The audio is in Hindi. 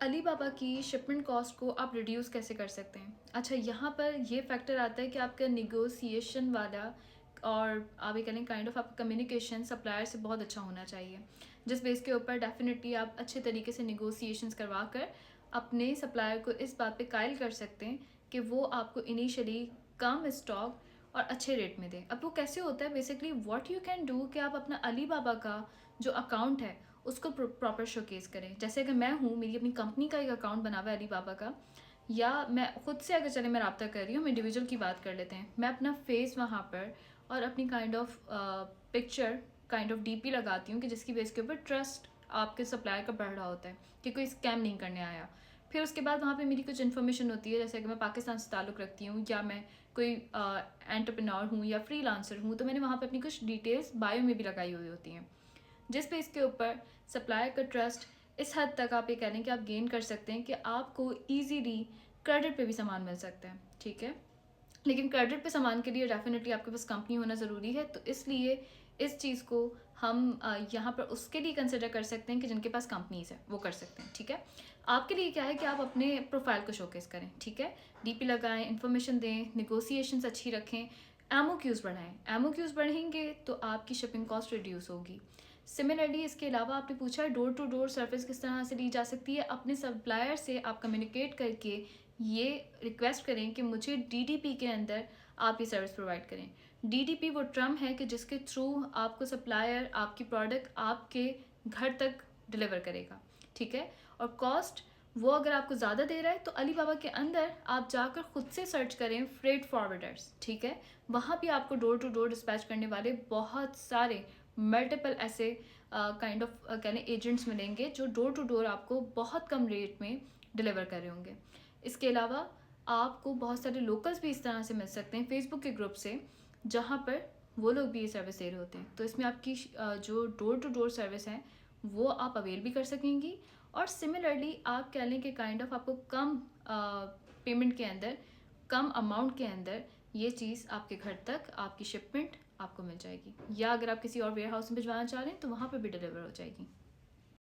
अलीबाबा की शिपमेंट कॉस्ट को आप रिड्यूस कैसे कर सकते हैं? अच्छा, यहाँ पर ये फैक्टर आता है कि आपका नेगोशिएशन वाला और आप ये कहें काइंड ऑफ आपका कम्युनिकेशन सप्लायर से बहुत अच्छा होना चाहिए, जिस बेस के ऊपर डेफिनेटली आप अच्छे तरीके से नेगोशिएशंस करवा कर अपने सप्लायर को इस बात पे कायल कर सकते हैं कि वो आपको इनिशियली कम स्टॉक और अच्छे रेट में दें। अब वो कैसे होता है, basically what you can do कि आप अपना अलीबाबा का जो अकाउंट है उसको प्रॉपर शोकेस करें। जैसे अगर मैं हूँ, मेरी अपनी कंपनी का एक अकाउंट बना हुआ है अलीबाबा का, या मैं खुद से अगर चले मैं रब्ता कर रही हूँ, हम इंडिविजुअल की बात कर लेते हैं, मैं अपना फेस वहाँ पर और अपनी kind of picture kind of DP लगाती हूँ कि जिसकी बेस के ऊपर ट्रस्ट आपके सप्लायर का बढ़ रहा होता है कि कोई स्कैम नहीं करने आया। फिर उसके बाद वहाँ पे मेरी कुछ इन्फॉर्मेशन होती है, जैसे अगर मैं पाकिस्तान से ताल्लुक़ रखती हूँ या मैं कोई एंटरप्रेन्योर हूँ या फ्रीलांसर हूँ, तो मैंने वहाँ पे अपनी कुछ डिटेल्स बायो में भी लगाई हुई होती हैं, जिस पे इसके ऊपर सप्लायर का ट्रस्ट इस हद तक आप ये कह लें कि आप गेन कर सकते हैं कि आपको ईजीली क्रेडिट पे भी सामान मिल सकता है। ठीक है, लेकिन क्रेडिट पे सामान के लिए डेफिनेटली आपके पास कंपनी होना ज़रूरी है, तो इसलिए इस चीज़ को हम यहाँ पर उसके लिए कंसिडर कर सकते हैं कि जिनके पास कंपनीज़ है वो कर सकते हैं। ठीक है, आपके लिए क्या है कि आप अपने प्रोफाइल को शोकेस करें। ठीक है, डीपी लगाएं, इन्फॉर्मेशन दें, निगोसिएशंस अच्छी रखें, एमओ क्यूज़ बढ़ाएं। एमओ क्यूज़ बढ़ेंगे तो आपकी शिपिंग कॉस्ट रिड्यूस होगी। सिमिलरली इसके अलावा आपने पूछा डोर टू डोर सर्विस किस तरह से ली जा सकती है। अपने सप्लायर से आप कम्युनिकेट करके ये रिक्वेस्ट करें कि मुझे डीडीपी के अंदर आप ये सर्विस प्रोवाइड करें। डीडीपी वो टर्म है कि जिसके थ्रू आपको सप्लायर आपकी प्रोडक्ट आपके घर तक डिलीवर करेगा। ठीक है, और कॉस्ट वो अगर आपको ज़्यादा दे रहा है तो अलीबाबा के अंदर आप जाकर खुद से सर्च करें फ्रेट फॉरवर्डर्स। ठीक है, वहाँ भी आपको डोर टू डोर डिस्पैच करने वाले बहुत सारे मल्टीपल ऐसे काइंड ऑफ कहने एजेंट्स मिलेंगे जो डोर टू डोर आपको बहुत कम रेट में डिलीवर कर रहे होंगे। इसके अलावा आपको बहुत सारे लोकल्स भी इस तरह से मिल सकते हैं फेसबुक के ग्रुप से, जहाँ पर वो लोग भी ये सर्विस दे रहे होते हैं। तो इसमें आपकी जो डोर टू डोर सर्विस है वो आप अवेल भी कर सकेंगी, और सिमिलरली आप कह लें कि काइंड ऑफ आपको कम पेमेंट के अंदर, कम अमाउंट के अंदर ये चीज़ आपके घर तक आपकी शिपमेंट आपको मिल जाएगी, या अगर आप किसी और वेयर हाउस में भिजवाना चाह रहे हैं तो वहाँ पर भी डिलीवर हो जाएगी।